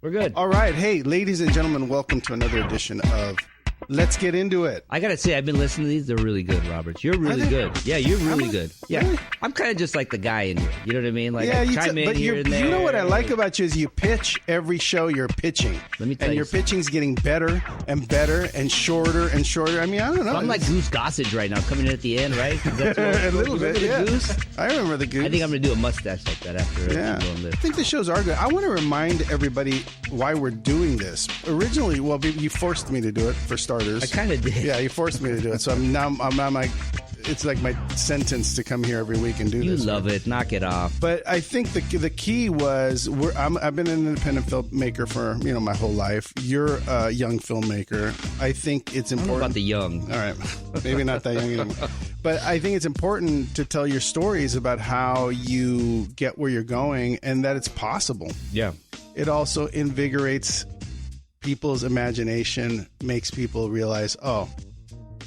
We're good. All right. Hey, ladies and gentlemen, welcome to another edition of Let's Get Into It. I got to say, I've been listening to these. They're really good, Roberts. You're really good. Yeah, you're really good. Yeah. Really? I'm kind of just like the guy in here. You know what I mean? Like, Yeah, I chime in but here and there. you know what I like about you is you pitch every show you're pitching. Let me tell and you your something. pitching's getting better and better and shorter and shorter. I mean, I don't know. So I'm like Goose Gossage right now, coming in at the end, right? That's what- A little bit, remember the yeah. Goose? I remember the Goose. I think I'm going to do a mustache like that after Yeah, doing I this. think the shows are good. I want to remind everybody why we're doing this. Originally, well, you forced me to do it for starters. I kind of did. Yeah, you forced me to do it. So I'm like, it's like my sentence to come here every week and do You this. love it. Knock it off. But I think the key was I've been an independent filmmaker for my whole life. You're a young filmmaker. I think it's I don't know important. about the young. All right, maybe not that young anymore. But I think it's important to tell your stories about how you get where you're going and that it's possible. Yeah. It also invigorates people's imagination, makes people realize, oh,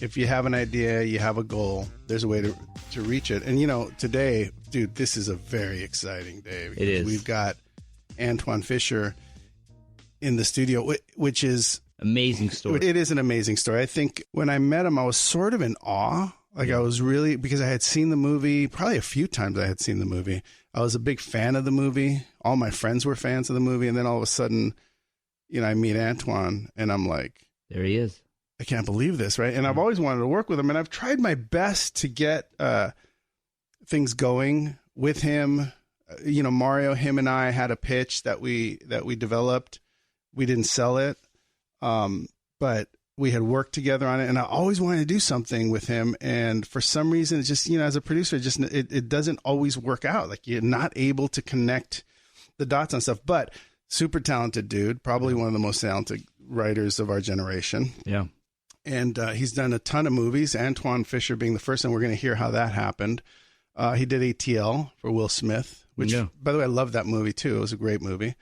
if you have an idea, you have a goal, there's a way to reach it. And, today, dude, this is a very exciting day. It is. We've got Antwone Fisher in the studio, which is... Amazing story. It is an amazing story. I think when I met him, I was sort of in awe. Like I was really, because I had seen the movie, probably a few times I had seen the movie. I was a big fan of the movie. All my friends were fans of the movie. And then all of a sudden, I meet Antwone and I'm like, There he is. I can't believe this, right? And I've always wanted to work with him. And I've tried my best to get things going with him. Mario, him and I had a pitch that we developed. We didn't sell it. But we had worked together on it, and I always wanted to do something with him. And for some reason, it's just, as a producer, it doesn't always work out. Like you're not able to connect the dots on stuff, but super talented dude, probably one of the most talented writers of our generation. Yeah. And he's done a ton of movies, Antwone Fisher being the first, and we're going to hear how that happened. He did ATL for Will Smith, which, by the way, I love that movie too. It was a great movie.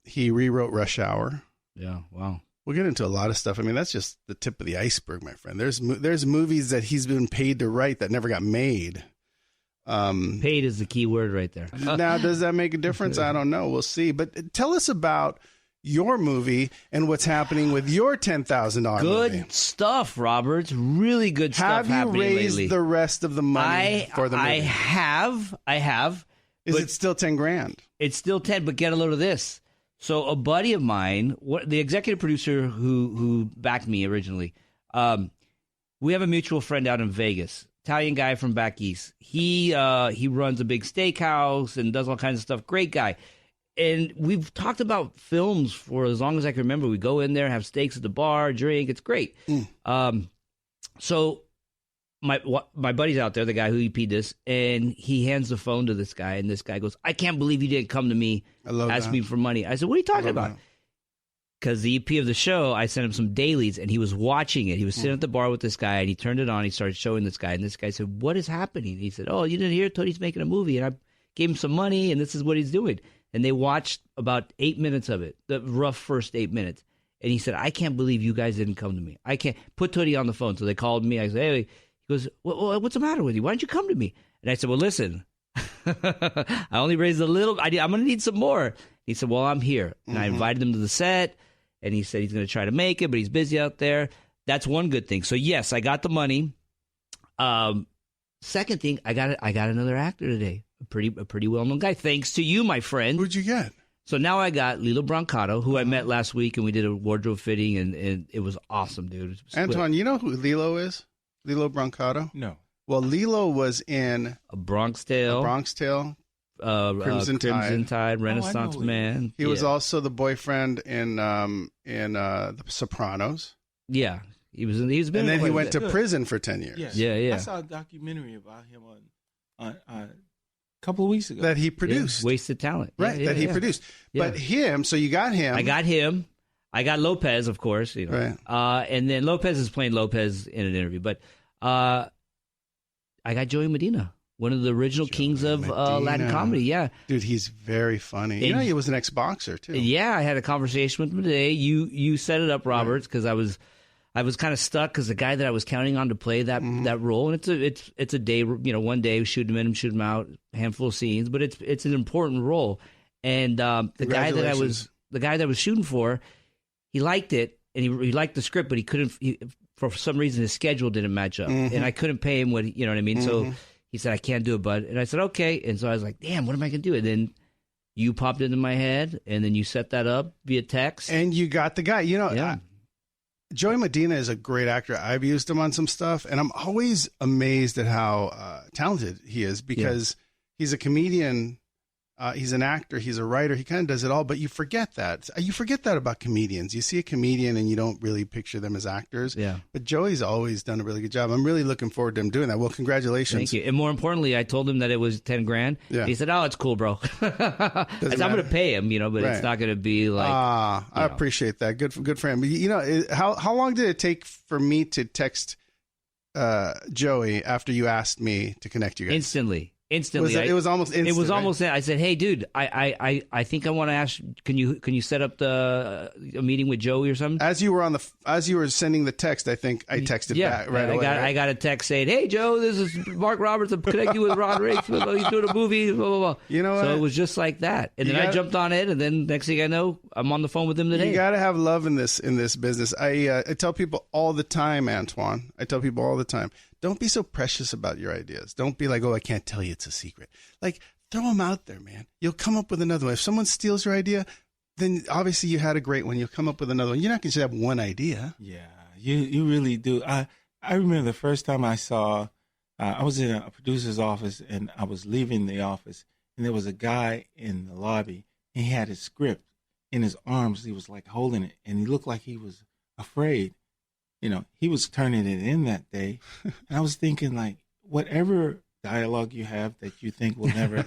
He rewrote Rush Hour. Yeah. Wow. We'll get into a lot of stuff. I mean, that's just the tip of the iceberg, my friend. There's movies that he's been paid to write that never got made. Paid is the key word right there. Now, does that make a difference? I don't know. We'll see. But tell us about your movie and what's happening with your $10,000 Good movie. stuff, Roberts. Really good stuff happening lately. Have you raised the rest of the money for the movie? I have. Is it still $10,000? It's still 10, but get a load of this. So a buddy of mine, the executive producer who backed me originally, we have a mutual friend out in Vegas, Italian guy from back east. He runs a big steakhouse and does all kinds of stuff. Great guy. And we've talked about films for as long as I can remember. We go in there, have steaks at the bar, drink. It's great. So my buddy's out there, the guy who EP'd this, and he hands the phone to this guy, and this guy goes, "I can't believe you didn't come to me, ask me for money." I said, "What are you talking about?" Because the EP of the show, I sent him some dailies, and he was watching it. He was sitting at the bar with this guy, and he turned it on. He started showing this guy, and this guy said, "What is happening?" He said, "Oh, you didn't hear? Tony's making a movie, and I gave him some money, and this is what he's doing." And they watched about 8 minutes of it, the rough first 8 minutes. And he said, "I can't believe you guys didn't come to me. I can't." Put Tony on the phone. So they called me. I said, "Hey." He goes, well, "What's the matter with you? Why don't you come to me?" And I said, "Well, listen, I only raised a little. I'm going to need some more." He said, "Well, I'm here." And I invited him to the set, and he said he's going to try to make it, but he's busy out there. That's one good thing. So, yes, I got the money. Second thing, I got another actor today, a pretty well-known guy, thanks to you, my friend. Who'd you get? So now I got Lilo Brancato, who I met last week, and we did a wardrobe fitting, and it was awesome, dude. Antwone, you know who Lilo is? Lilo Brancato? No. Well, Lilo was in A Bronx Tale, Crimson Tide, Renaissance Man. He was also the boyfriend in The Sopranos. Yeah, he's been. And then he went to Good. prison for 10 years. Yes. Yeah. I saw a documentary about him on a couple of weeks ago. That he produced. Wasted talent. Right, Yeah, that he yeah. produced. Yeah. But him, so you got him. I got him. I got Lopez, of course. Right. And then Lopez is playing Lopez in an interview. But I got Joey Medina, one of the original kings of Latin comedy. Yeah. Dude, he's very funny. And, he was an ex-boxer, too. Yeah, I had a conversation with him today. You set it up, Roberts, because I was kind of stuck because the guy that I was counting on to play that role, and it's a day, one day shoot him in, shoot him out, handful of scenes, but it's an important role. And the guy that I was the guy that I was shooting for, he liked it and he liked the script, but he couldn't. For some reason, his schedule didn't match up, and I couldn't pay him what you know what I mean. So he said, "I can't do it, bud." And I said, "Okay." And so I was like, "Damn, what am I gonna do?" And then you popped into my head, and then you set that up via text, and you got the guy. You know, yeah. Joey Medina is a great actor. I've used him on some stuff, and I'm always amazed at how talented he is because he's a comedian. He's an actor. He's a writer. He kind of does it all, but you forget that. You forget that about comedians. You see a comedian and you don't really picture them as actors. Yeah. But Joey's always done a really good job. I'm really looking forward to him doing that. Well, congratulations. Thank you. And more importantly, I told him that it was $10,000. Yeah. He said, "Oh, it's cool, bro." I said, I'm going to pay him, but Right. it's not going to be like. I appreciate that. Good for him. You know, how long did it take for me to text Joey after you asked me to connect you guys? Instantly. It was almost instant. It was right? almost. I said, "Hey, dude, I think I want to ask. Can you set up a meeting with Joey or something?" As you were sending the text, I think I texted back right away. I got a text saying, "Hey, Joe, this is Mark Roberts. I'm connecting you with Rod Riggs. He's doing a movie." Blah blah blah. You know what? So it was just like that, and then I jumped on it, and then next thing I know, I'm on the phone with him today. You got to have love in this business. I tell people all the time, Antwone. I tell people all the time. Don't be so precious about your ideas. Don't be like, "Oh, I can't tell you, it's a secret." Like, throw them out there, man. You'll come up with another one. If someone steals your idea, then obviously you had a great one. You'll come up with another one. You're not going to just have one idea. Yeah, you really do. I remember the first time I saw, I was in a producer's office and I was leaving the office and there was a guy in the lobby and he had his script in his arms. He was like holding it and he looked like he was afraid. You know, he was turning it in that day. And I was thinking, like, whatever dialogue you have that you think will never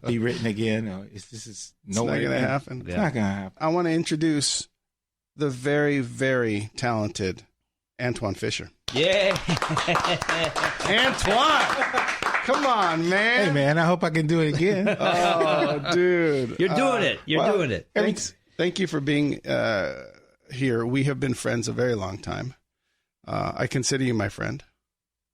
be written again, or this is no way going to happen. It's not going to happen. I want to introduce the very, very talented Antwone Fisher. Yeah, Antwone, come on, man. Hey, man, I hope I can do it again. Oh, dude, you're doing it. You're doing it. Thank you for being here. We have been friends a very long time. I consider you my friend.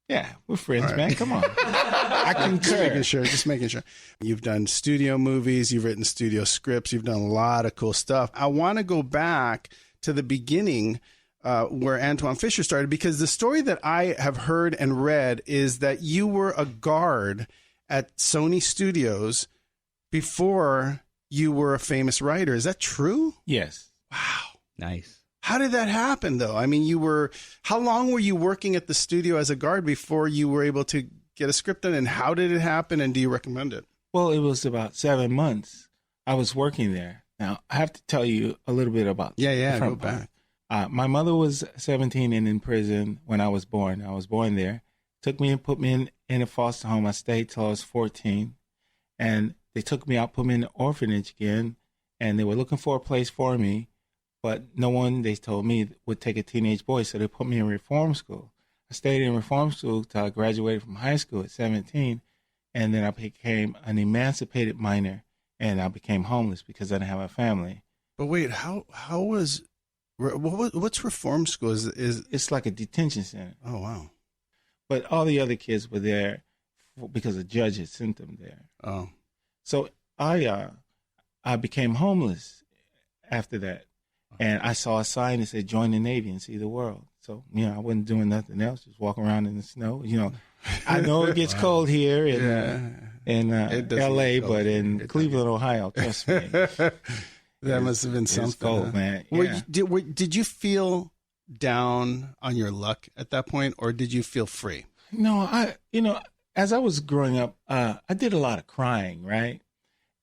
Yeah, we're friends, right. man. Come on. I concur. Just making sure. You've done studio movies. You've written studio scripts. You've done a lot of cool stuff. I want to go back to the beginning where Antwone Fisher started, because the story that I have heard and read is that you were a guard at Sony Studios before you were a famous writer. Is that true? Yes. Wow. Nice. How did that happen, though? I mean, how long were you working at the studio as a guard before you were able to get a script done, and how did it happen, and do you recommend it? Well, it was about 7 months I was working there. Now, I have to tell you a little bit about go back. My mother was 17 and in prison when I was born. I was born there. Took me and put me in a foster home. I stayed till I was 14. And they took me out, put me in the orphanage again, and they were looking for a place for me. But no one, they told me, would take a teenage boy, so they put me in reform school. I stayed in reform school till I graduated from high school at 17, and then I became an emancipated minor, and I became homeless because I didn't have a family. But wait, what's reform school? It's like a detention center. Oh, wow. But all the other kids were there because a judge had sent them there. Oh. So I became homeless after that. And I saw a sign that said, "Join the Navy and see the world." So, I wasn't doing nothing else, just walking around in the snow. I know it gets cold here in L.A., but in Cleveland, Ohio, trust me. That must have been something. It's cold, man. Yeah. Did you feel down on your luck at that point, or did you feel free? No, as I was growing up, I did a lot of crying, right?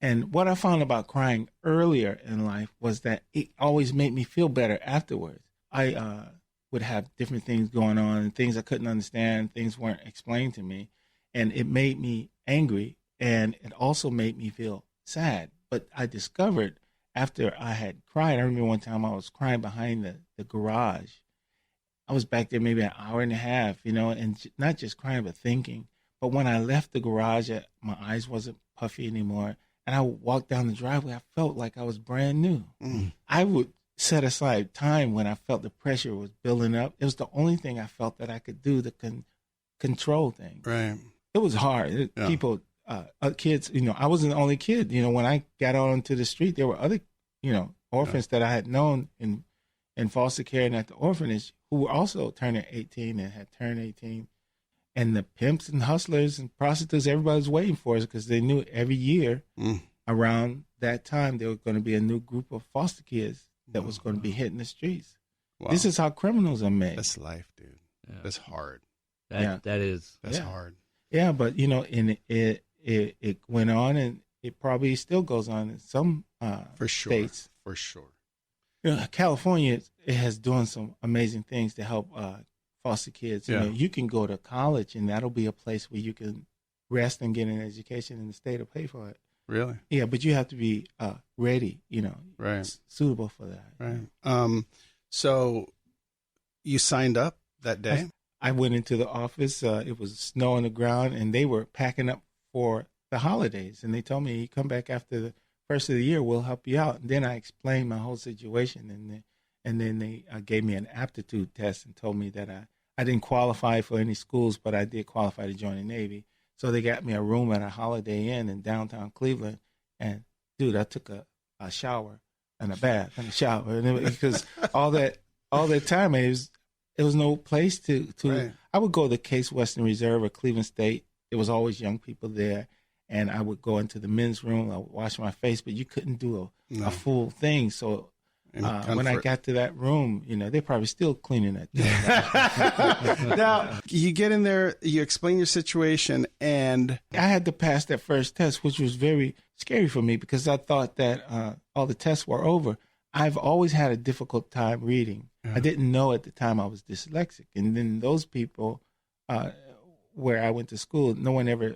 And what I found about crying earlier in life was that it always made me feel better afterwards. I would have different things going on, things I couldn't understand, things weren't explained to me, and it made me angry, and it also made me feel sad. But I discovered after I had cried, I remember one time I was crying behind the garage. I was back there maybe an hour and a half, and not just crying, but thinking. But when I left the garage, my eyes wasn't puffy anymore. And I walked down the driveway, I felt like I was brand new. Mm. I would set aside time when I felt the pressure was building up. It was the only thing I felt that I could do to control things. Right. It was hard. People, kids, I wasn't the only kid. When I got out onto the street, there were other, orphans that I had known in foster care and at the orphanage who were also turning 18 and had turned 18. And the pimps and hustlers and prostitutes, everybody was waiting for us because they knew every year around that time there was going to be a new group of foster kids that was going to be hitting the streets. Wow. This is how criminals are made. That's life, dude. Yeah. That's hard. That is. That's hard. Yeah, but and it went on, and it probably still goes on in some for sure. states. For sure. California, it has done some amazing things to help foster kids. Yeah. You can go to college, and that'll be a place where you can rest and get an education, and the state will pay for it. Really? Yeah, but you have to be ready, right, suitable for that. Right. So you signed up that day? I went into the office. It was snow on the ground, and they were packing up for the holidays. And they told me, you come back after the first of the year, we'll help you out. And then I explained my whole situation, and then they gave me an aptitude test and told me that I didn't qualify for any schools, but I did qualify to join the Navy. So they got me a room at a Holiday Inn in downtown Cleveland. And, dude, I took a shower and a bath and a shower. And because all that time, it was no place to right. I would go to the Case Western Reserve or Cleveland State. There was always young people there. And I would go into the men's room. I would wash my face, but you couldn't do a full thing. So when I got to that room, they're probably still cleaning that. Now, you get in there, you explain your situation, and I had to pass that first test, which was very scary for me because I thought that all the tests were over. I've always had a difficult time reading. I didn't know at the time I was dyslexic. And then those people where I went to school, no one ever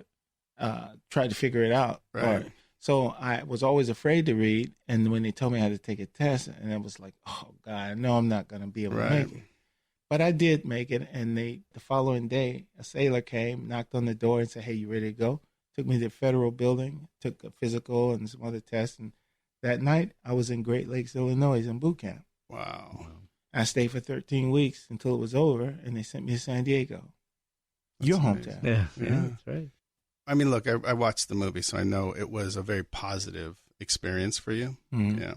tried to figure it out. Right. So I was always afraid to read. And when they told me I had to take a test, and I was like, oh, God, no, I'm not going to be able to make it. But I did make it. And the following day, a sailor came, knocked on the door and said, hey, you ready to go? Took me to the federal building, took a physical and some other tests. And that night, I was in Great Lakes, Illinois in boot camp. Wow. I stayed for 13 weeks until it was over, and they sent me to San Diego, your hometown. Yeah, that's right. I mean, look, I watched the movie, so I know it was a very positive experience for you. Mm-hmm. Yeah.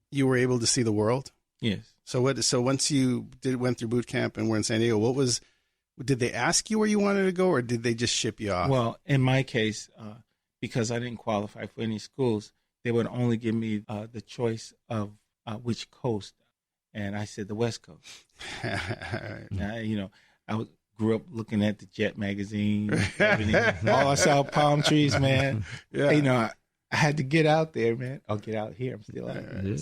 You were able to see the world? Yes. So once you went through boot camp and were in San Diego, did they ask you where you wanted to go, or did they just ship you off? Well, in my case, because I didn't qualify for any schools, they would only give me the choice of which coast. And I said the West Coast. I grew up looking at the Jet magazine, everything. I saw palm trees, man. Yeah. I had to get out there, man. I'll get out here. I'm still out there.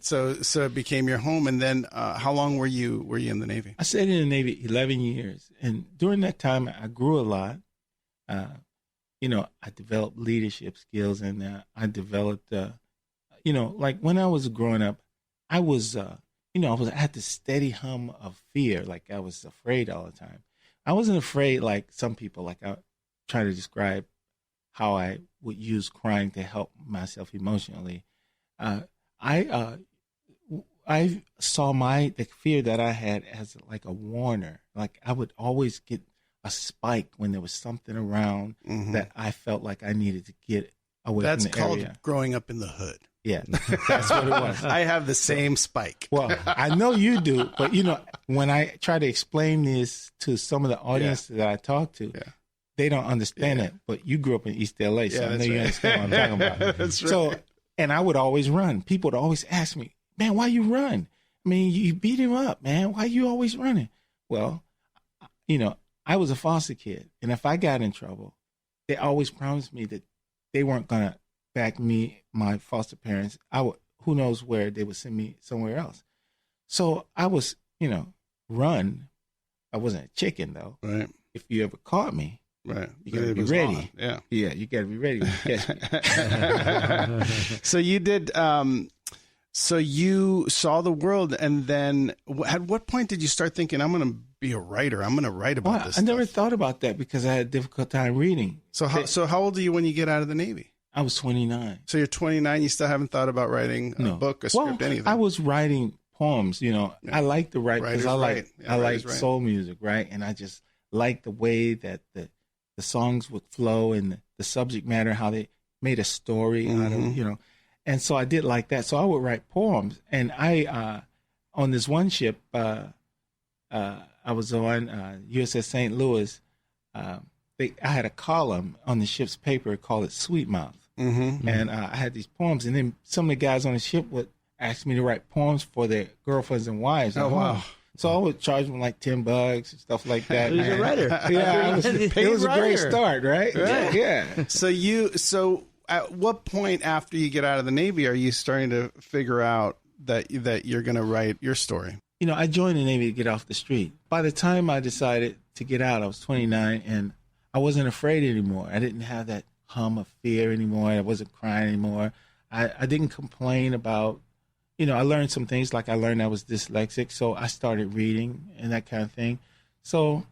So it became your home. And then how long were you in the Navy? I stayed in the Navy 11 years. And during that time, I grew a lot. I developed leadership skills, and I developed, like when I was growing up, I was, I had this steady hum of fear. Like I was afraid all the time. I wasn't afraid like some people, like I try to describe how I would use crying to help myself emotionally. I saw the fear that I had as like a warner. Like I would always get a spike when there was something around that I felt like I needed to get away from the area. That's called growing up in the hood. Yeah, that's what it was. I have the same spike. Well, I know you do, but when I try to explain this to some of the audience that I talk to, they don't understand it. But you grew up in East LA, so I know you understand what I'm talking about. That's right. So, and I would always run. People would always ask me, man, why you run? I mean, you beat him up, man. Why you always running? Well, I was a foster kid, and if I got in trouble, they always promised me that they weren't going to back me, my foster parents. Who knows where they would send me somewhere else. So I was, run. I wasn't a chicken though. Right. If you ever caught me, right, you got to be ready. On. Yeah. Yeah, you got to be ready when you catch me. So you did. So you saw the world, and then at what point did you start thinking, I'm going to be a writer? I'm going to write about this I never stuff? thought about that because I had a difficult time reading. So how old are you when you get out of the Navy? I was 29. So you're 29. You still haven't thought about writing a book, a script, anything? I was writing poems. I like to write because I like soul music, right? And I just like the way that the songs would flow and the subject matter, how they made a story out of, And so I did like that. So I would write poems. And I, on this one ship, I was on USS St. Louis. I had a column on the ship's paper called it Sweet Mouth. Mm-hmm. And I had these poems. And then some of the guys on the ship would ask me to write poems for their girlfriends and wives. Oh, wow. So I would charge them like $10 and stuff like that. He was a writer. Yeah, it was a great start, right? Yeah. So at what point after you get out of the Navy are you starting to figure out that you're going to write your story? You know, I joined the Navy to get off the street. By the time I decided to get out, I was 29, and I wasn't afraid anymore. I didn't have that hum of fear anymore. I wasn't crying anymore. I didn't complain about, you know, I learned some things, like I learned I was dyslexic, so I started reading and that kind of thing. So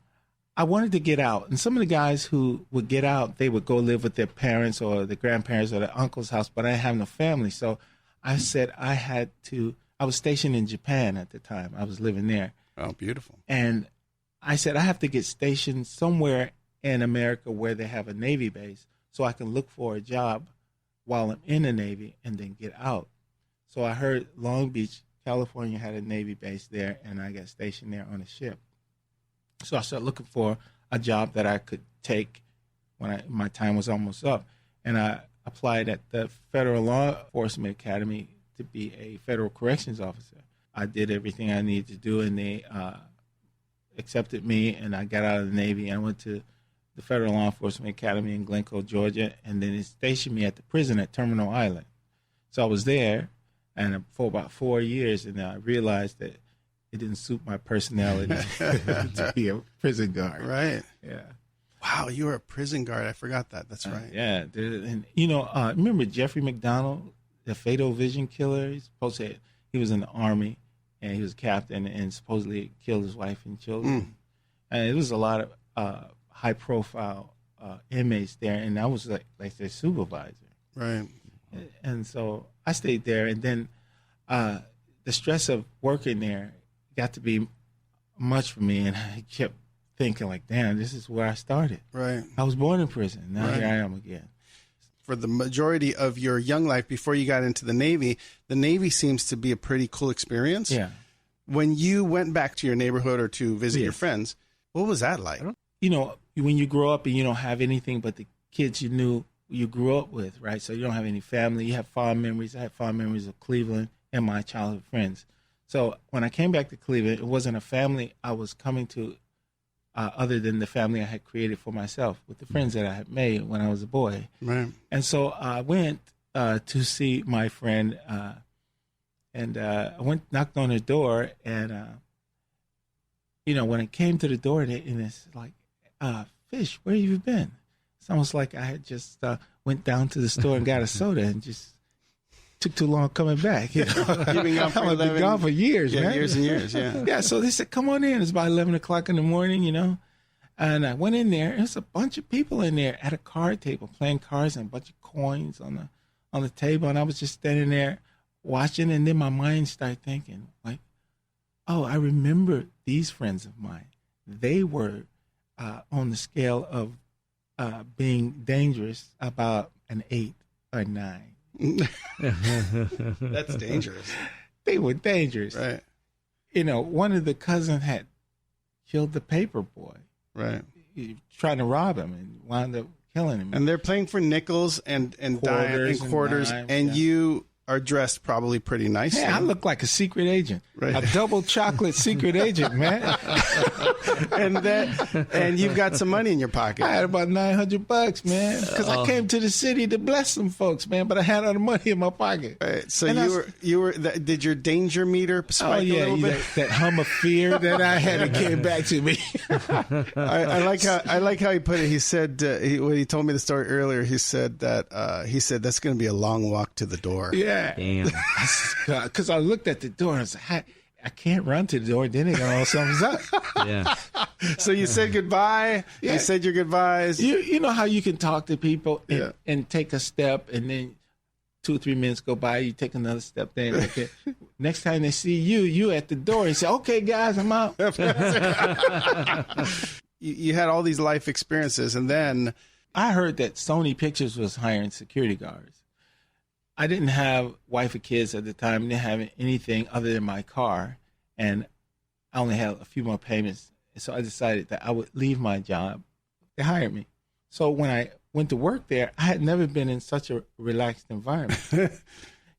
I wanted to get out. And some of the guys who would get out, they would go live with their parents or their grandparents or their uncle's house, but I didn't have no family. So I said I was stationed in Japan at the time. I was living there. Oh, beautiful. And I said, I have to get stationed somewhere in America where they have a Navy base so I can look for a job while I'm in the Navy and then get out. So I heard Long Beach, California had a Navy base there, and I got stationed there on a ship. So I started looking for a job that I could take when my time was almost up. And I applied at the Federal Law Enforcement Academy to be a federal corrections officer. I did everything I needed to do, and they accepted me, and I got out of the Navy. I went to the Federal Law Enforcement Academy in Glencoe, Georgia, and then they stationed me at the prison at Terminal Island. So I was there and for about 4 years, and I realized that it didn't suit my personality to be a prison guard. Right. Yeah. Wow, you were a prison guard. I forgot that. That's right. Yeah. And, you know, remember Jeffrey McDonald, the fatal vision killer? He was in the Army, and he was a captain, and supposedly killed his wife and children. And it was a lot of high-profile inmates there, and I was like their supervisor. Right. And so I stayed there, and then the stress of working there got to be much for me, and I kept thinking, like, damn, this is where I started. Right. I was born in prison. Now Right. here I am again. For the majority of your young life before you got into the Navy seems to be a pretty cool experience. Yeah. When you went back to your neighborhood or to visit your Yes. friends, what was that like? You know, when you grow up and you don't have anything but the kids you grew up with, right? So you don't have any family. You have fond memories. I had fond memories of Cleveland and my childhood friends. So when I came back to Cleveland, it wasn't a family I was coming to other than the family I had created for myself with the friends that I had made when I was a boy. Right. And so I went to see my friend, and I knocked on his door, and you know, when it came to the door, and it's like, Fish, where have you been? It's almost like I had just went down to the store and got a soda and just took too long coming back. You know? You've been gone for I've been gone for years, man. Years and years, yeah. Yeah, so they said, come on in. It's about 11 o'clock in the morning, you know. And I went in there. There's a bunch of people in there at a card table playing cards and a bunch of coins on the table. And I was just standing there watching, and then my mind started thinking, like, oh, I remember these friends of mine. They were on the scale of being dangerous about an 8 or 9. That's dangerous. They were dangerous. Right. You know, one of the cousins had killed the paper boy. Right. He trying to rob him and wound up killing him. And they're playing for nickels and quarters, dimes, and yeah. you are dressed probably pretty nicely. Yeah, I look like a secret agent. Right. A double chocolate secret agent, man. and you've got some money in your pocket. I had about $900, man, because I came to the city to bless some folks, man. But I had all the money in my pocket. Right. So And you were. Did your danger meter spike a little bit? that hum of fear that I had, it came back to me. I like how he put it. He said when he told me the story earlier. He said that that's going to be a long walk to the door. Yeah. Damn. Because I looked at the door and I was like, I can't run to the door. Then they're going to know something's up. Yeah. So you said goodbye. Yeah. You said your goodbyes. You know how you can talk to people and, Yeah. and take a step, and then 2 or 3 minutes go by, you take another step. Then okay. Next time they see you at the door, you say, okay, guys, I'm out. You had all these life experiences, and then I heard that Sony Pictures was hiring security guards. I didn't have wife or kids at the time. Didn't have anything other than my car, and I only had a few more payments. So I decided that I would leave my job. They hired me. So when I went to work there, I had never been in such a relaxed environment. If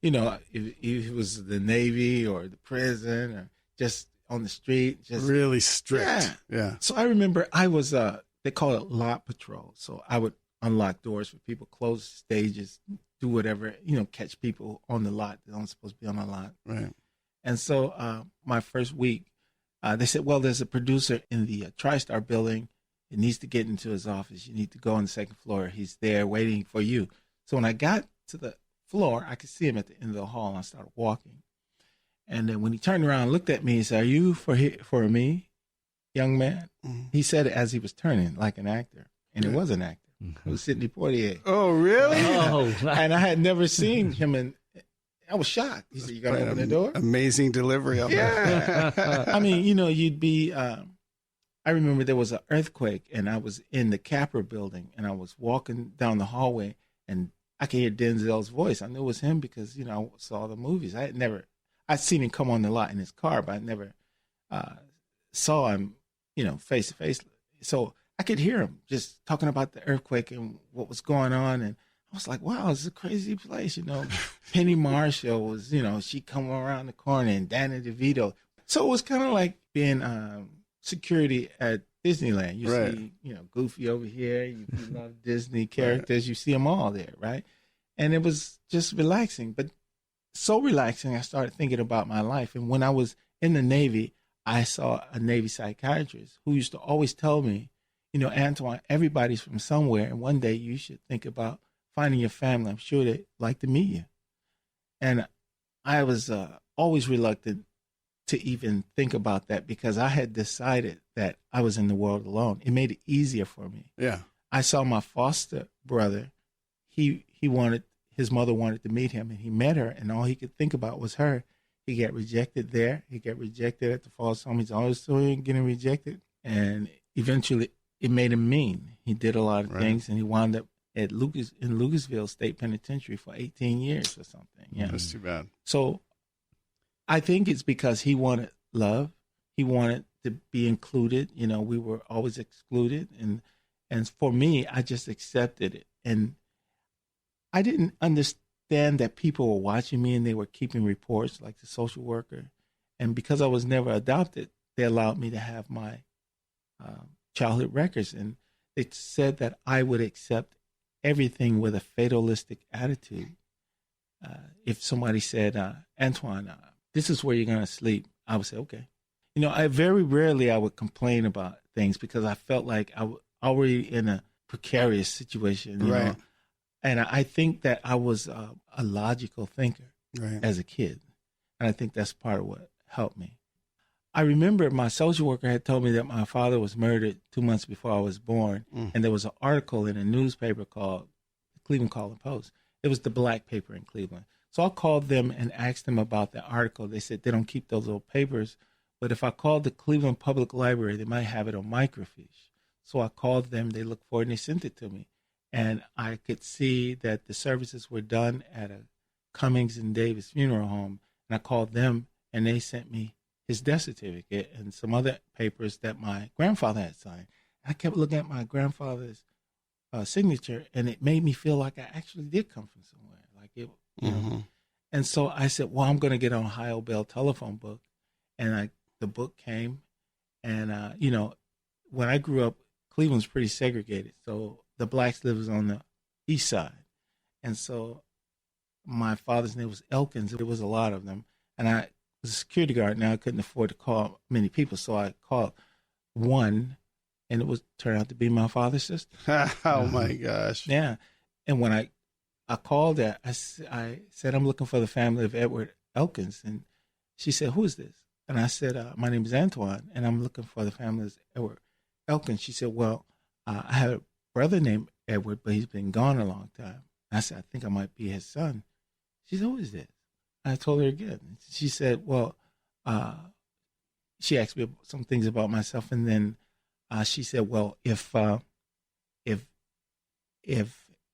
it was the Navy or the prison or just on the street, just really strict. Yeah. So I remember I was they call it lot patrol. So I would unlock doors for people, close stages, do whatever, catch people on the lot that aren't supposed to be on the lot. Right. And so my first week, they said, well, there's a producer in the TriStar building. It needs to get into his office. You need to go on the second floor. He's there waiting for you. So when I got to the floor, I could see him at the end of the hall, and I started walking. And then when he turned around and looked at me, he said, are you for me, young man? Mm-hmm. He said it as he was turning, like an actor. And it was an actor. It was Sidney Poitier. Oh, really? Oh. And I had never seen him, and I was shocked. He said, you got to open the door? Amazing delivery of that. I mean, you'd be... I remember there was an earthquake, and I was in the Capra building, and I was walking down the hallway, and I could hear Denzel's voice. I knew it was him because, I saw the movies. I'd seen him come on the lot in his car, but I never saw him, face to face. So I could hear him just talking about the earthquake and what was going on, and I was like, wow, it's a crazy place, Penny Marshall was, she come around the corner, and Danny DeVito. So it was kind of like being security at Disneyland. You see, Goofy over here. You love Disney characters. Right. You see them all there, right? And it was just relaxing, but so relaxing. I started thinking about my life. And when I was in the Navy, I saw a Navy psychiatrist who used to always tell me, Antwone, everybody's from somewhere, and one day you should think about finding your family. I'm sure they'd like to meet you. And I was always reluctant to even think about that because I had decided that I was in the world alone. It made it easier for me. Yeah. I saw my foster brother. His mother wanted to meet him, and he met her, and all he could think about was her. He got rejected there. He got rejected at the foster home. He's always getting rejected. And eventually it made him mean. He did a lot of things, and he wound up in Lucasville State Penitentiary for 18 years or something. Yeah. That's too bad. So I think it's because he wanted love. He wanted to be included. We were always excluded. And for me, I just accepted it. And I didn't understand that people were watching me and they were keeping reports like the social worker. And because I was never adopted, they allowed me to have my childhood records. And they said that I would accept everything with a fatalistic attitude. If somebody said, Antwone, this is where you're going to sleep, I would say, okay. I very rarely I would complain about things because I felt like I was already in a precarious situation, you know? And I think that I was a logical thinker as a kid. And I think that's part of what helped me. I remember my social worker had told me that my father was murdered 2 months before I was born. And there was an article in a newspaper called the Cleveland Caller-Post. It was the black paper in Cleveland. So I called them and asked them about the article. They said they don't keep those little papers, but if I called the Cleveland Public Library, they might have it on microfiche. So I called them, they looked for it, and they sent it to me. And I could see that the services were done at a Cummings and Davis funeral home. And I called them, and they sent me his death certificate and some other papers that my grandfather had signed. I kept looking at my grandfather's signature, and it made me feel like I actually did come from somewhere. Like it, you know. And so I said, well, I'm going to get on Ohio Bell telephone book. And the book came. And, when I grew up, Cleveland's pretty segregated. So the blacks lived on the east side. And so my father's name was Elkins. There was a lot of them. And I was a security guard. Now I couldn't afford to call many people. So I called one, and it turned out to be my father's sister. Oh, my gosh. Yeah. And when I called her, I said, I'm looking for the family of Edward Elkins. And she said, who is this? And I said, my name is Antwone, and I'm looking for the family of Edward Elkins. She said, well, I have a brother named Edward, but he's been gone a long time. I said, I think I might be his son. She said, who is this? I told her again. She said, well, she asked me some things about myself, and then she said, well, if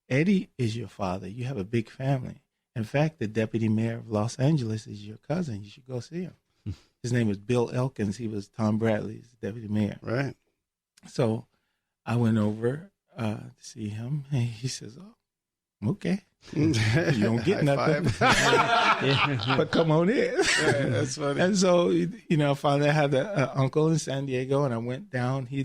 Eddie is your father, you have a big family, In fact, the deputy mayor of Los Angeles is your cousin. You should go see him. His name was Bill Elkins. He was Tom Bradley's deputy mayor. Right. So I went over to see him, and he says, "Oh, okay, you don't get nothing, but come on in." Right, that's funny. And so, finally I had an uncle in San Diego, and I went down. He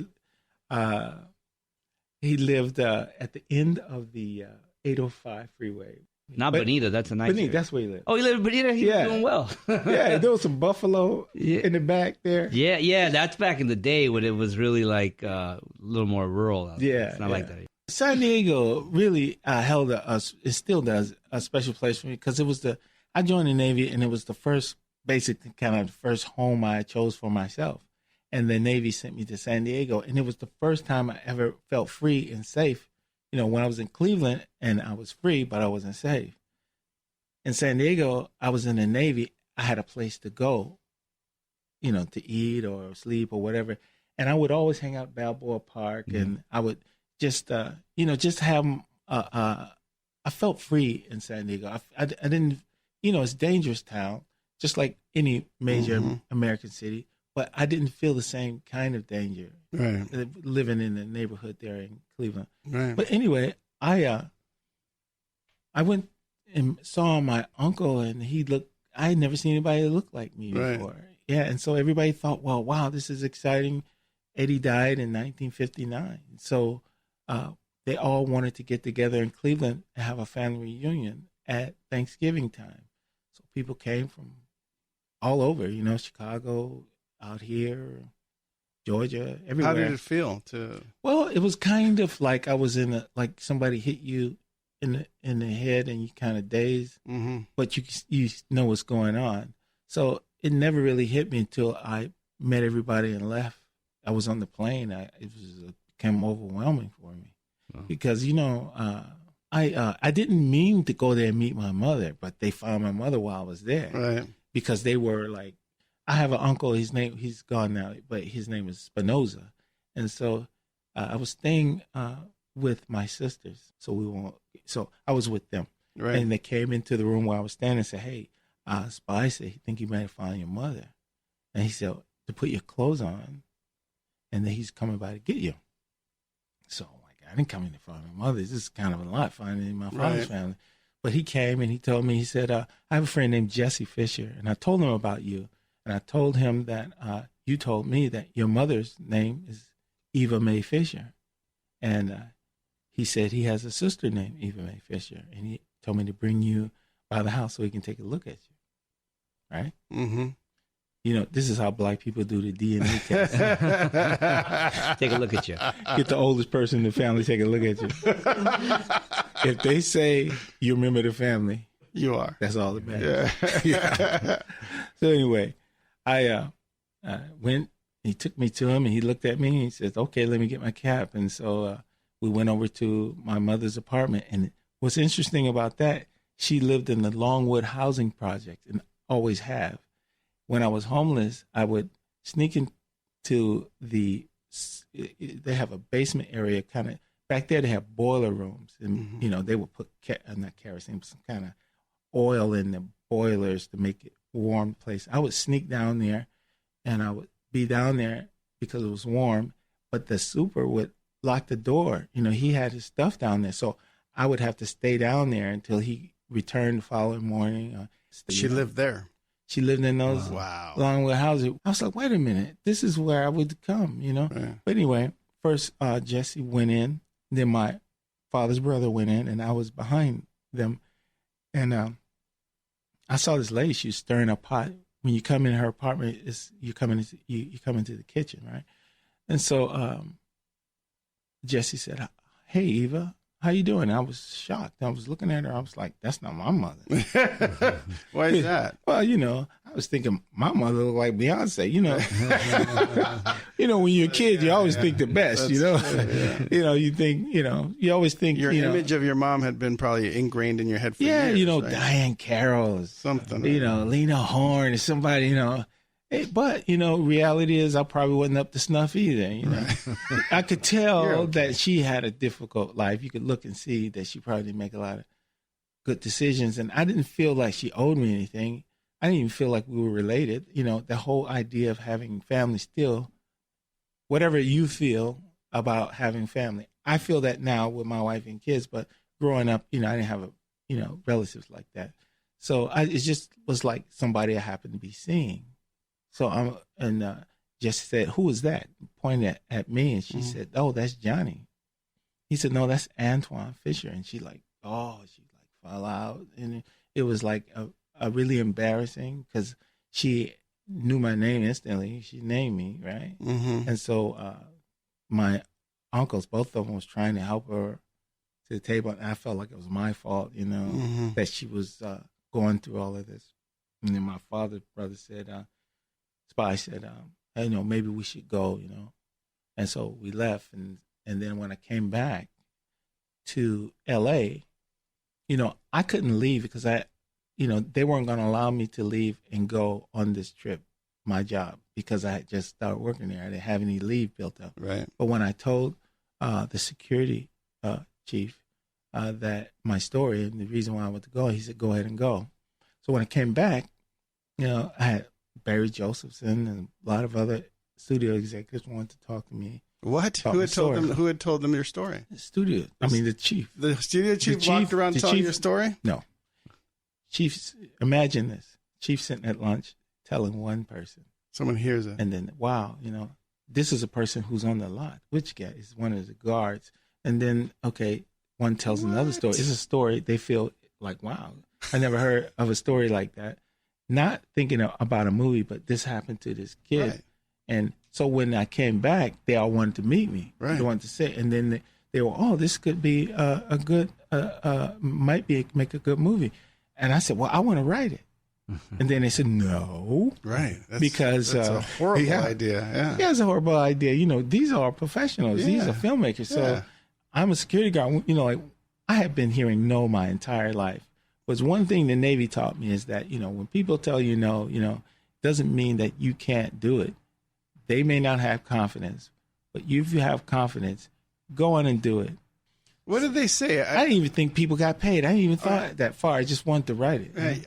lived at the end of the 805 freeway. Not Bonita. That's a nice Bonita, area. that's where he lived. Oh, he lived in Bonita? He's doing well. Yeah, there was some buffalo in the back there. Yeah, that's back in the day when it was really like a little more rural. It's not like that. San Diego really held it still does a special place for me because I joined the Navy and it was the first first home I chose for myself. And the Navy sent me to San Diego, and it was the first time I ever felt free and safe. When I was in Cleveland and I was free, but I wasn't safe. In San Diego, I was in the Navy. I had a place to go, to eat or sleep or whatever. And I would always hang out at Balboa Park, and I would just have, I felt free in San Diego. I didn't, it's a dangerous town, just like any major American city. But I didn't feel the same kind of danger living in the neighborhood there in Cleveland. Right. But anyway, I went and saw my uncle, and I had never seen anybody that looked like me before. Yeah, and so everybody thought, well, wow, this is exciting. Eddie died in 1959. So they all wanted to get together in Cleveland and have a family reunion at Thanksgiving time. So people came from all over, Chicago, out here, Georgia, everywhere. How did it feel Well, it was kind of like I was like somebody hit you in the head and you kind of dazed, but you know what's going on. So it never really hit me until I met everybody and left. I was on the plane. It became overwhelming for me because I didn't mean to go there and meet my mother, but they found my mother while I was there, right? Because they were like. I have an uncle. He's gone now, but his name is Spinoza, and so I was staying with my sisters. So I was with them, right? And they came into the room where I was standing and said, "Hey, Spy said he think you might have found your mother," and he said to put your clothes on, and then he's coming by to get you. So I didn't come in to find my mother. This is kind of a lot finding my father's family, but he came and he told me. He said, "I have a friend named Jesse Fisher, and I told him about you." And I told him that you told me that your mother's name is Eva Mae Fisher. And he said he has a sister named Eva Mae Fisher. And he told me to bring you by the house so he can take a look at you. Right? Mm-hmm. This is how black people do the DNA test. Take a look at you. Get the oldest person in the family, take a look at you. If they say you remember the family, you are. That's all that matters. Yeah. So anyway, I went, he took me to him and he looked at me and he says, "Okay, let me get my cap." And so we went over to my mother's apartment. And what's interesting about that, she lived in the Longwood housing project and always have. When I was homeless, I would sneak into they have a basement area kind of, back there they have boiler rooms. And, they would put, not kerosene, but some kind of oil in the boilers to make it warm place. I would sneak down there and I would be down there because it was warm, but the super would lock the door. He had his stuff down there. So I would have to stay down there until he returned the following morning. She lived there. She lived in those Longwood houses. I was like, wait a minute, this is where I would come, Right. But anyway, first Jesse went in, then my father's brother went in, and I was behind them. And I saw this lady. She was stirring a pot. When you come in her apartment, you come into the kitchen, right? And so Jesse said, "Hey, Eva, how you doing?" And I was shocked. I was looking at her. I was like, "That's not my mother." Why is that? Well, I was thinking my mother looked like Beyonce. When you're a kid, you always think the best. True, yeah. You think, you always think your image of your mom had been probably ingrained in your head for years. Right? Diane Carroll, or something. Lena Horne, or somebody. But reality is I probably wasn't up to snuff either. Right. I could tell that she had a difficult life. You could look and see that she probably didn't make a lot of good decisions. And I didn't feel like she owed me anything. I didn't even feel like we were related. You know, the whole idea of having family still, whatever you feel about having family, I feel that now with my wife and kids, but growing up, you know, I didn't have relatives like that. So it just was like somebody I happened to be seeing. So Jesse said, "Who is that?" Pointed at me, and she said, "Oh, that's Johnny." He said, "No, that's Antwone Fisher." And she fell out, and it was like a really embarrassing because she knew my name instantly. She named me, right? Mm-hmm. And so my uncles, both of them, was trying to help her to the table, and I felt like it was my fault, you know, that she was going through all of this. And then my father's brother said, Spy said, "Hey, you know, maybe we should go, you know." And so we left, and then when I came back to L.A., you know, I couldn't leave because they weren't going to allow me to leave and go on this trip, my job, because I had just started working there. I didn't have any leave built up. Right. But when I told the security chief that my story and the reason why I wanted to go, he said, "Go ahead and go." So when I came back, you know, I had Barry Josephson and a lot of other studio executives wanted to talk to me. What? Who had told them your story? The studio. I mean, the chief. The studio chief walked around telling your story? No. Chief, imagine this. Chief sitting at lunch telling one person. Someone hears it. And then, wow, you know, this is a person who's on the lot. Which guy? Is one of the guards. And then, okay, one tells another story. It's a story. They feel like, wow, I never heard of a story like that. Not thinking about a movie, but this happened to this kid. Right. And so when I came back, they all wanted to meet me. Right. They wanted to say, and then they were, "Oh, this could be a good, make a good movie." And I said, "Well, I want to write it." And then they said, "No." Right. Because that's a horrible idea. Yeah. It's a horrible idea. You know, these are professionals. Yeah. These are filmmakers. So I'm a security guard. You know, like I have been hearing no my entire life. But one thing the Navy taught me is that, you know, when people tell you no, you know, doesn't mean that you can't do it. They may not have confidence, but if you have confidence, go on and do it. What did they say? I didn't even think people got paid. I didn't even thought that far. I just wanted to write it. Right.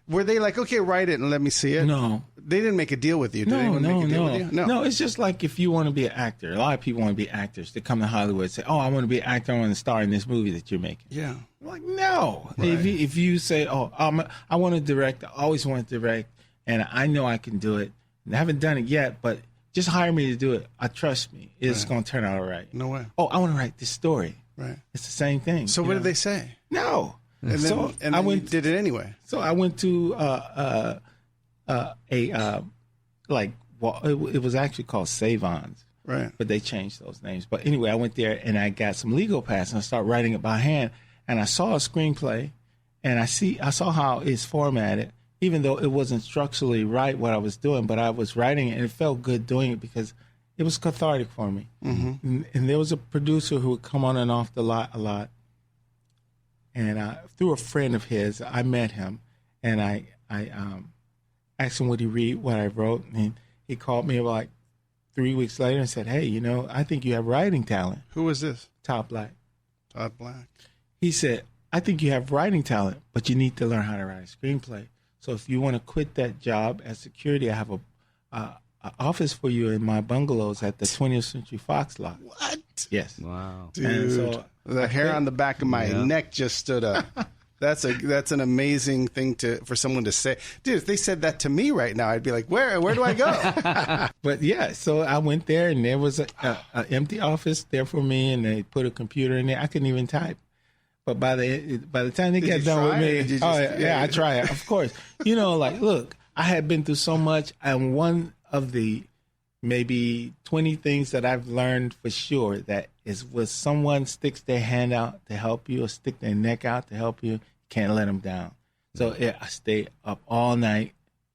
Were they like, "Okay, write it and let me see it"? No. They didn't make a deal with you. Did anyone make a deal with you? No, it's just like if you want to be an actor. A lot of people want to be actors. They come to Hollywood and say, "Oh, I want to be an actor. I want to star in this movie that you're making." Yeah. I'm like, no. Right. If you say, "Oh, I want to direct. I always want to direct, and I know I can do it. And I haven't done it yet, but just hire me to do it. Trust me, it's going to turn out all right." No way. "Oh, I want to write this story." Right. It's the same thing. So what did they say? No. And then, I went. Did it anyway. So I went to it was actually called Savons. Right. But they changed those names. But anyway, I went there and I got some legal pads and I started writing it by hand. And I saw a screenplay and I saw how it's formatted, even though it wasn't structurally right what I was doing, but I was writing it and it felt good doing it because it was cathartic for me. Mm-hmm. And there was a producer who would come on and off the lot a lot. And through a friend of his, I met him, and I asked him would he read what I wrote, and he called me like 3 weeks later and said, "Hey, you know, I think you have writing talent." Who was this? Todd Black. Todd Black. He said, "I think you have writing talent, but you need to learn how to write a screenplay. So if you want to quit that job as security, I have a office for you in my bungalows at the 20th Century Fox lot." What? Yes. Wow. Dude, And so the hair on the back of my neck just stood up. That's an amazing thing for someone to say. Dude, if they said that to me right now, I'd be like, where do I go? But yeah, so I went there and there was a empty office there for me, and they put a computer in there. I couldn't even type. But by the time they got done with me, I try it, of course. You know, like, look, I had been through so much, and one of the maybe 20 things that I've learned for sure that is when someone sticks their hand out to help you or stick their neck out to help you, can't let them down. So I stay up all night,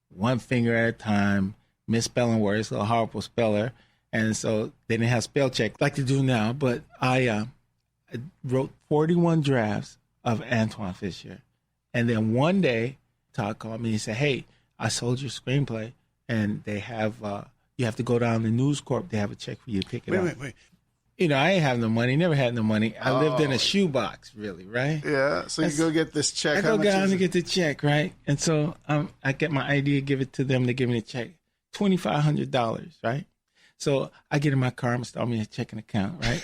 one finger at a time, misspelling words, a horrible speller. And so they didn't have spell check like they do now. But I wrote 41 drafts of Antwone Fisher. And then one day, Todd called me and said, "Hey, I sold your screenplay, and they have you have to go down to News Corp. They have a check for you to pick it up." Wait. I ain't have no money, never had no money. I lived in a shoebox, really, right? Yeah. So you go get this check. I go down to get the check, right? And so I get my ID, give it to them. They give me the check, $2,500, right? So I get in my car, I'm gonna start me a checking account, right?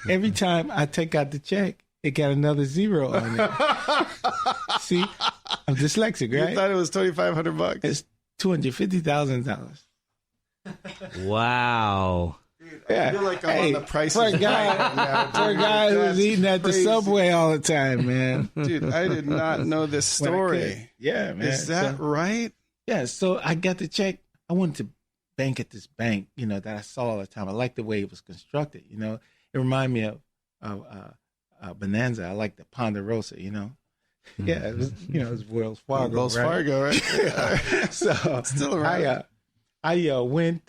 Every time I take out the check, it got another zero on it. See, I'm dyslexic, right? You thought it was $2,500. It's $250,000. Wow. I feel like I'm on the price for is a guy, right now, dude. for a guy who's That's eating at the crazy. Subway all the time, man. Dude, I did not know this When I story. could. Yeah, man. Is that right? Yeah, so I got the check. I wanted to bank at this bank, that I saw all the time. I liked the way it was constructed, It reminded me of Bonanza. I like the Ponderosa, Yeah, it was, it was Wells Fargo. Wells right? Fargo, right? So Still around. I went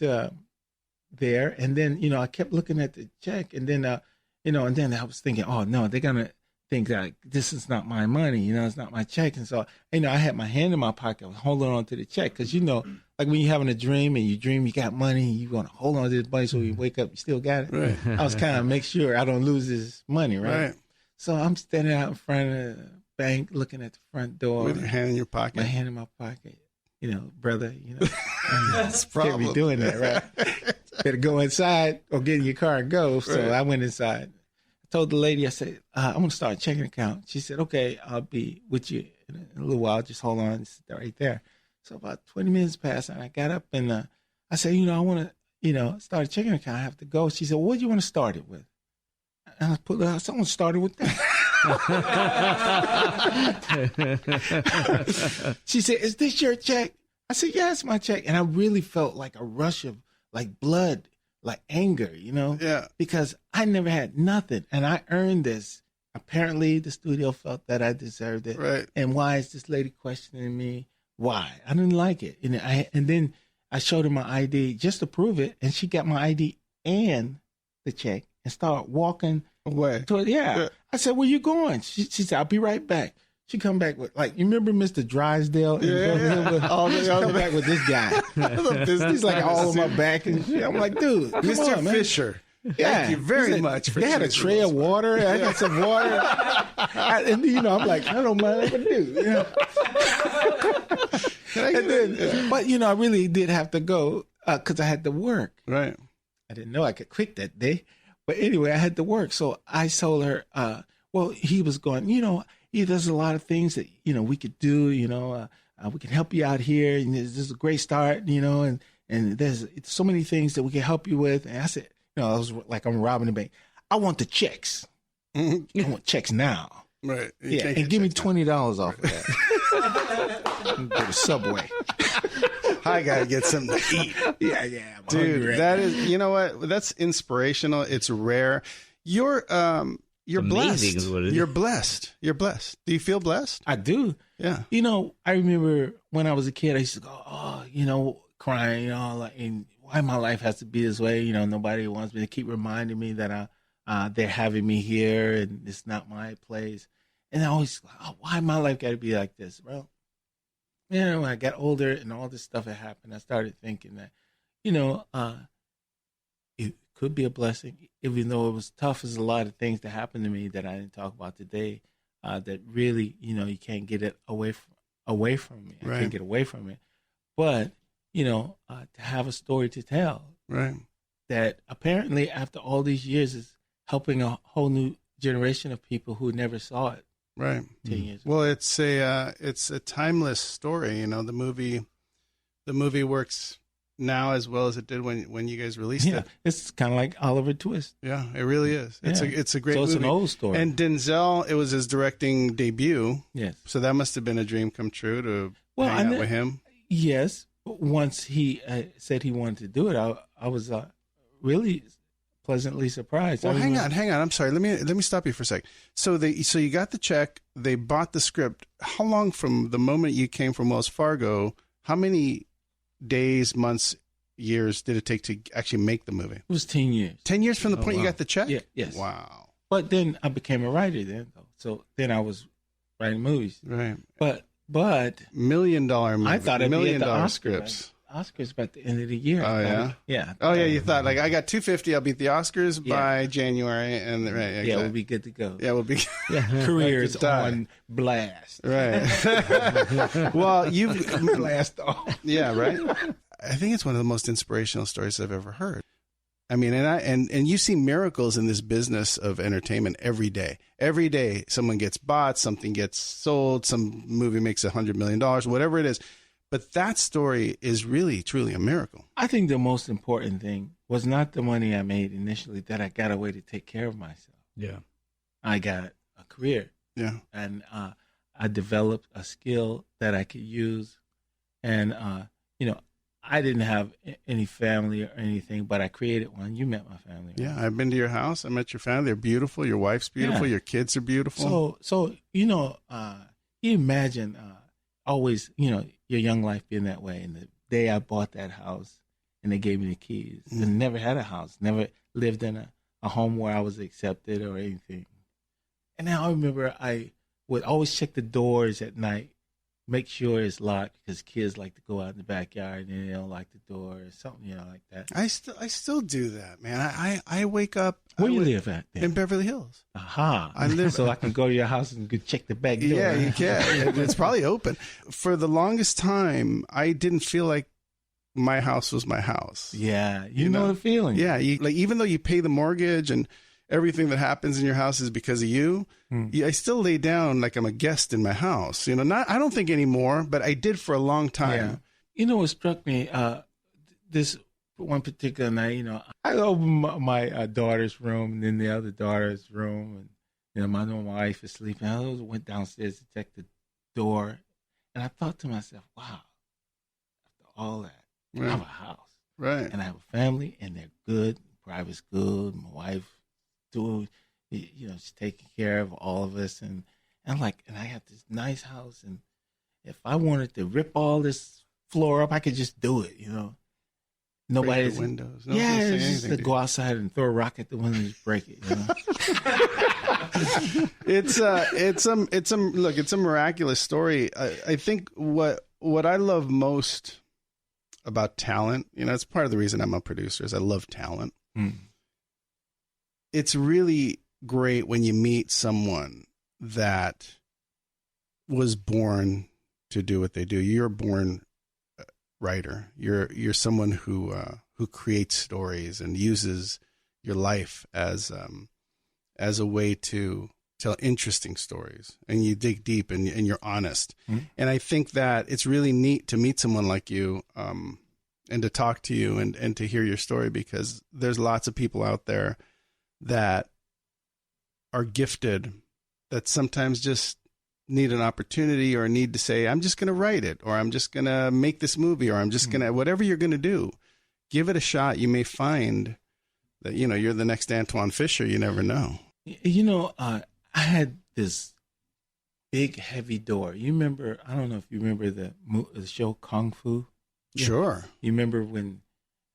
there, and then I kept looking at the check, and then and then I was thinking, oh no, they're gonna think that this is not my money, it's not my check, and so I had my hand in my pocket, I was holding on to the check, because like when you're having a dream and you dream you got money, you want to hold on to this money so you wake up, you still got it. Right. I was kind of make sure I don't lose this money, right? So I'm standing out in front of the bank, looking at the front door With your hand in your pocket. my hand in my pocket, brother, That's can't problem. be doing that, right? Better go inside or get in your car and go. So Right. I went inside. I told the lady, I said, I'm going to start a checking account. She said, okay, I'll be with you in a little while. Just hold on, sit right there. So about 20 minutes passed, and I got up, and I said, I want to, start a checking account. I have to go. She said, well, what do you want to start it with? And I put it out. Someone started with that. She said, is this your check? I said, yeah, it's my check. And I really felt like a rush of like blood, like anger, Yeah. because I never had nothing. And I earned this. Apparently the studio felt that I deserved it. Right. And why is this lady questioning me? Why? I didn't like it. And then I showed her my ID just to prove it. And she got my ID and the check and started walking Away. toward, yeah. I said, where you going? She said, I'll be right back. She come back with, like, you remember Mr. Drysdale? Come back with this guy. He's like all on my back and shit. I'm like, dude, come Mr. on, man. Fisher. Yeah. Thank you very He said, much for They had a choosing tray those of water. I got some water. I'm like, I don't mind what I do. But I really did have to go because I had to work. Right. I didn't know I could quit that day. But anyway, I had to work. So I told her, well, he was going, there's a lot of things that, we could do, we can help you out here. And this is a great start, and there's so many things that we can help you with. And I said, I was like, I'm robbing the bank. I want the checks. I want checks now. Right. You Yeah. can't And get give me checks $20 off of that. Go to Subway. now. I got to get something to eat. Yeah. I'm hungry Dude, right that now. is, you know what? That's inspirational. It's rare. You're Amazing blessed. is what it is. You're blessed. You're blessed. Do you feel blessed? I do. Yeah. I remember when I was a kid, I used to go, crying, like, and why my life has to be this way. Nobody wants me to keep reminding me that they're having me here and it's not my place. And I always, why my life got to be like this? Well, when I got older and all this stuff had happened, I started thinking that, it could be a blessing, even though it was tough. There's a lot of things that happened to me that I didn't talk about today. That really, you can't get it away from me. I Right. can't get away from it. But to have a story to tell Right. that apparently after all these years is helping a whole new generation of people who never saw it Right. 10 years ago. Well, it's a timeless story. The movie works now as well as it did when you guys released Yeah, it. it's kind of like Oliver Twist. Yeah, it really is. It's Yeah. a great So it's movie. an old story. And Denzel, it was his directing debut, Yes. so that must have been a dream come true to Well, hang out with him. Yes. But once he said he wanted to do it, I was really pleasantly surprised. Well, I hang remember- on. I'm sorry. Let me stop you for a sec. So you got the check. They bought the script. How long from the moment you came from Wells Fargo? How many days, months, years did it take to actually make the movie? It was 10 years. 10 years from the Oh, point you wow. got the check? Yeah, yes. Wow. But then I became a writer then, though. So then I was writing movies. Right. But $1 million movie. I thought it'd $1 be at million the Oscar, scripts. Oscars by the end of the year. Oh, yeah? Yeah. Oh, yeah, you thought, like, I got 250, I'll beat the Oscars by January. And right, exactly. Yeah, we'll be good to go. Yeah, we'll be Careers on blast. Right. Well, you've blast off. Yeah, right. I think it's one of the most inspirational stories I've ever heard. I mean, and you see miracles in this business of entertainment every day. Every day, someone gets bought, something gets sold, some movie makes $100 million, whatever it is. But that story is really, truly a miracle. I think the most important thing was not the money I made initially, that I got a way to take care of myself. Yeah. I got a career. Yeah. And I developed a skill that I could use. And, I didn't have any family or anything, but I created one. You met my family. Right? Yeah, I've been to your house. I met your family. They're beautiful. Your wife's beautiful. Yeah. Your kids are beautiful. So you imagine always, your young life being that way. And the day I bought that house and they gave me the keys, and never had a house, never lived in a home where I was accepted or anything. And now I remember I would always check the doors at night, make sure it's locked, because kids like to go out in the backyard and they don't lock the door or something, like that. I still do that, man. I wake up. Where you live at then? In Beverly Hills. Aha. I live so I can go to your house and go check the back door. Yeah, you can. It's probably open. For the longest time, I didn't feel like my house was my house. Yeah, you know the feeling. Yeah, even though you pay the mortgage and everything that happens in your house is because of you, I still lay down like I'm a guest in my house. I don't think anymore, but I did for a long time. Yeah. You know what struck me? This one particular night, I opened my daughter's room and then the other daughter's room, and my wife is sleeping. I went downstairs to check the door, and I thought to myself, wow, after all that, I have a house. Right. And I have a family, and they're good. Private's good. My wife doing, she's taking care of all of us, and I have this nice house, and if I wanted to rip all this floor up, I could just do it, Nobody's break the windows. Just to go outside and throw a rock at the window and just break it. It's a miraculous story. I think what I love most about talent, it's part of the reason I'm a producer, is I love talent. It's really great when you meet someone that was born to do what they do. You're a born writer. You're someone who creates stories and uses your life as a way to tell interesting stories, and you dig deep and you're honest. And I think that it's really neat to meet someone like you, and to talk to you and to hear your story, because there's lots of people out there that are gifted that sometimes just need an opportunity or need to say, I'm just going to write it, or I'm just going to make this movie, or I'm just going to, whatever you're going to do, give it a shot. You may find that, you're the next Antwone Fisher. You never know. I had this big, heavy door. You remember, I don't know if you remember the show Kung Fu. Sure. You remember when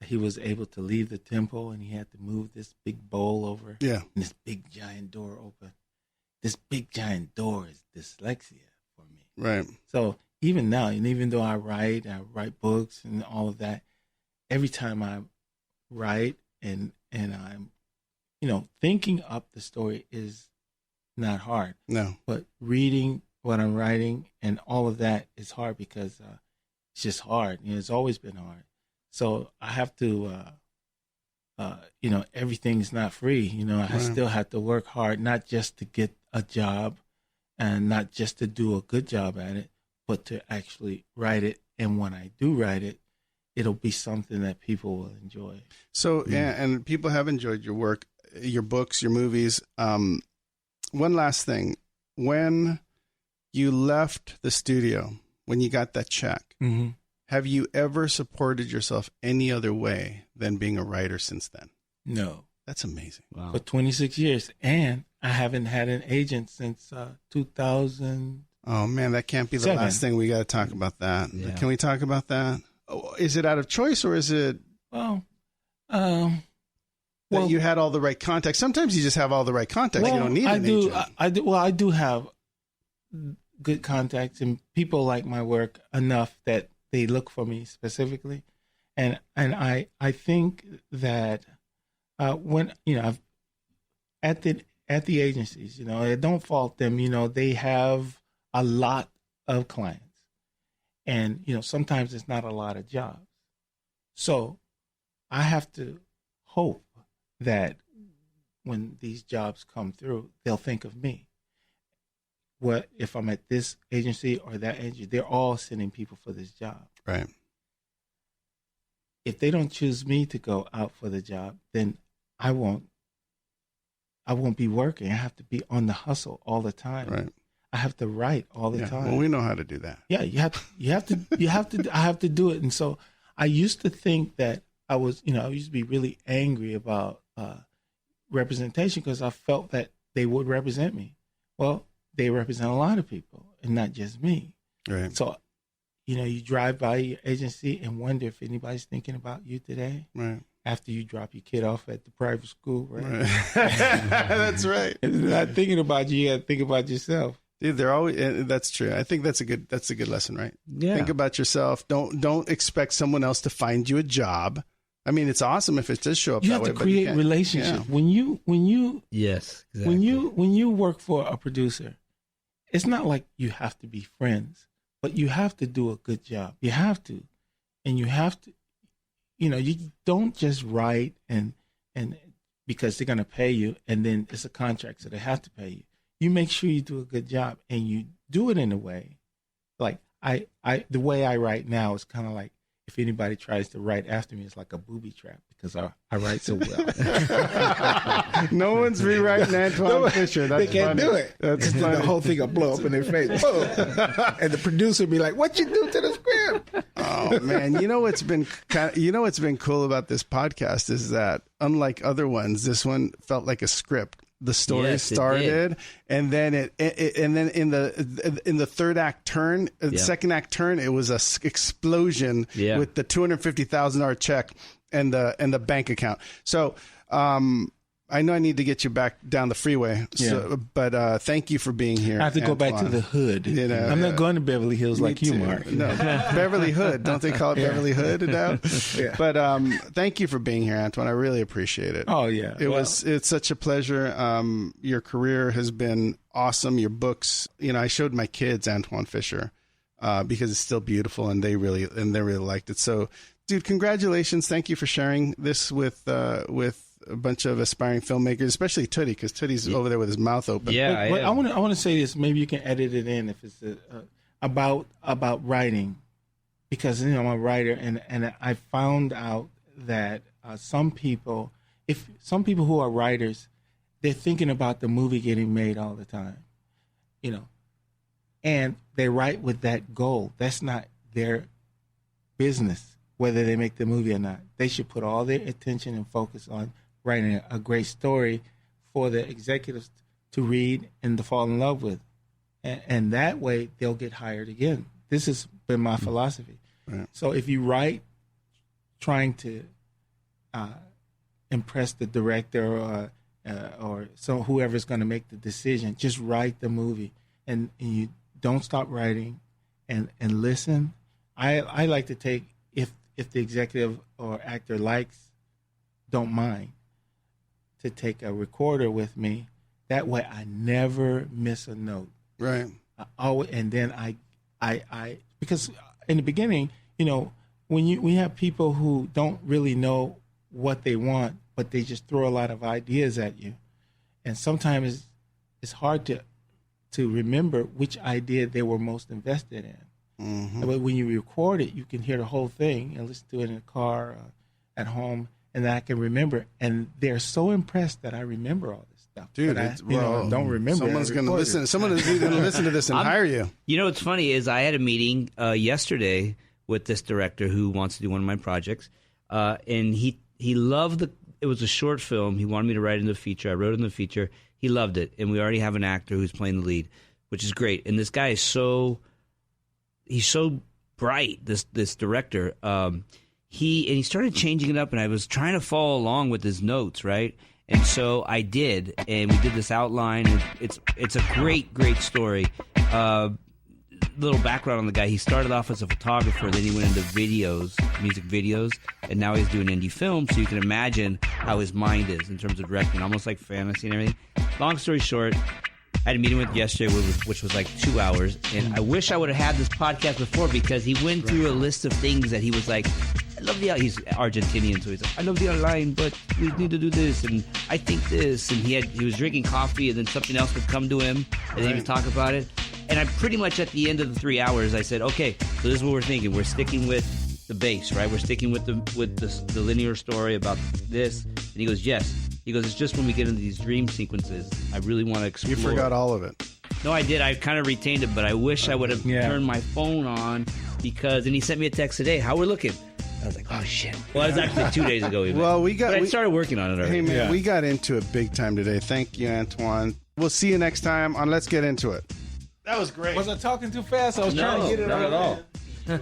he was able to leave the temple and he had to move this big bowl over? Yeah. And this big, giant door open. This big, giant door is dyslexia for me. Right. So even now, and even though I write books and all of that, every time I write and I'm, thinking up the story is not hard. No. But reading what I'm writing and all of that is hard, because it's just hard. It's always been hard. So I have to, everything's not free. I still have to work hard, not just to get a job and not just to do a good job at it, but to actually write it. And when I do write it, it'll be something that people will enjoy. So, and people have enjoyed your work, your books, your movies. One last thing. When you left the studio, when you got that check, have you ever supported yourself any other way than being a writer since then? No. That's amazing. Wow. For 26 years. And I haven't had an agent since 2000. Oh, man, that can't be the last thing. We got to talk about that. Yeah. Can we talk about that? Is it out of choice, or is it that you had all the right contacts? Sometimes you just have all the right contacts. You don't need an agent. I do have good contacts, and people like my work enough that they look for me specifically, and I think that when at the agencies, I don't fault them. They have a lot of clients, and sometimes it's not a lot of jobs. So I have to hope that when these jobs come through, they'll think of me. What if I'm at this agency or that agency? They're all sending people for this job. Right. If they don't choose me to go out for the job, then I won't be working. I have to be on the hustle all the time. Right. I have to write all the time. Well, we know how to do that. Yeah, I have to do it. And so I used to think that I used to be really angry about representation because I felt that they would represent me. Well, they represent a lot of people and not just me. Right. So, you drive by your agency and wonder if anybody's thinking about you today. Right. After you drop your kid off at the private school, right? That's right. If they're not thinking about you, you got to think about yourself. Dude, they're always. That's true. I think that's a good lesson, right? Yeah. Think about yourself. Don't expect someone else to find you a job. I mean, it's awesome if it does show up. You that have way, to create relationships. Yeah. When you Yes, exactly. when you work for a producer, it's not like you have to be friends, but you have to do a good job. You have to, and you have to. You don't just write and because they're gonna pay you, and then it's a contract, so they have to pay you. You make sure you do a good job, and you do it in a way, like the way I write now is kind of like if anybody tries to write after me, it's like a booby trap because I write so well. No one's rewriting Antwone Fisher. That's they can't funny. do it. That's and funny. the whole thing will blow up in their face. Boom. And the producer be like, "What you do to the script?" Oh man, what's been cool about this podcast is that unlike other ones, this one felt like a script. The story Yes, it started, and then and then in the third act turn, second act turn, it was a explosion with the $250,000 check and the bank account. So I know I need to get you back down the freeway, but thank you for being here. I have to go back to Antwone. the hood. I'm not going to Beverly Hills like you, Mark. No, Beverly Hood. Don't they call it Beverly Hood now? Yeah. But thank you for being here, Antwone. I really appreciate it. Oh yeah, It's such a pleasure. Your career has been awesome. Your books, I showed my kids Antwone Fisher because it's still beautiful, and they really liked it. So, dude, congratulations! Thank you for sharing this with a bunch of aspiring filmmakers, especially Tootie, because Tootie's over there with his mouth open. Yeah, but I want to say this. Maybe you can edit it in if it's about writing, because I'm a writer, and I found out that some people who are writers, they're thinking about the movie getting made all the time, and they write with that goal. That's not their business whether they make the movie or not. They should put all their attention and focus on writing a great story for the executives to read and to fall in love with. And that way they'll get hired again. This has been my philosophy. Right. So if you write trying to impress the director or whoever's going to make the decision, just write the movie and you don't stop writing and listen. I like to take, if the executive or actor don't mind, to take a recorder with me. That way I never miss a note. Right. And then I because in the beginning, when you have people who don't really know what they want, but they just throw a lot of ideas at you, and sometimes it's hard to remember which idea they were most invested in. Mm-hmm. But when you record it, you can hear the whole thing and listen to it in the car, at home, and then I can remember. And they're so impressed that I remember all this stuff. Dude, I don't remember. Someone's going to listen. Someone is going to listen to this and hire you. What's funny is I had a meeting yesterday with this director who wants to do one of my projects, and he loved it was a short film. He wanted me to write it in the feature. I wrote it in the feature. He loved it, and we already have an actor who's playing the lead, which is great. And this guy is he's so bright, this director. He started changing it up, and I was trying to follow along with his notes, right? And so I did, and we did this outline. And it's a great story. little background on the guy. He started off as a photographer, then he went into videos, music videos, and now he's doing indie films. So you can imagine how his mind is in terms of directing, almost like fantasy and everything. Long story short, I had a meeting with him yesterday, which was like 2 hours, and I wish I would have had this podcast before because he went through a list of things that he was like, I love he's Argentinian, so he's like, I love the outline, but we need to do this, and I think this, and he was drinking coffee, and then something else would come to him, and then he would talk about it, and I pretty much at the end of the 3 hours, I said, okay, so this is what we're thinking. We're sticking with the base, right? We're sticking with the linear story about this, and he goes, yes. He goes, it's just when we get into these dream sequences, I really want to explore. You forgot all of it. No, I did. I kind of retained it, but I wish I would have turned my phone on because, and he sent me a text today, how we're looking. I was like, oh, shit. Well, it was actually 2 days ago. Even. Well, but I started working on it already. Hey, man, we got into it big time today. Thank you, Antwone. We'll see you next time on Let's Get Into It. That was great. Was I talking too fast? I was trying to get it not all at all.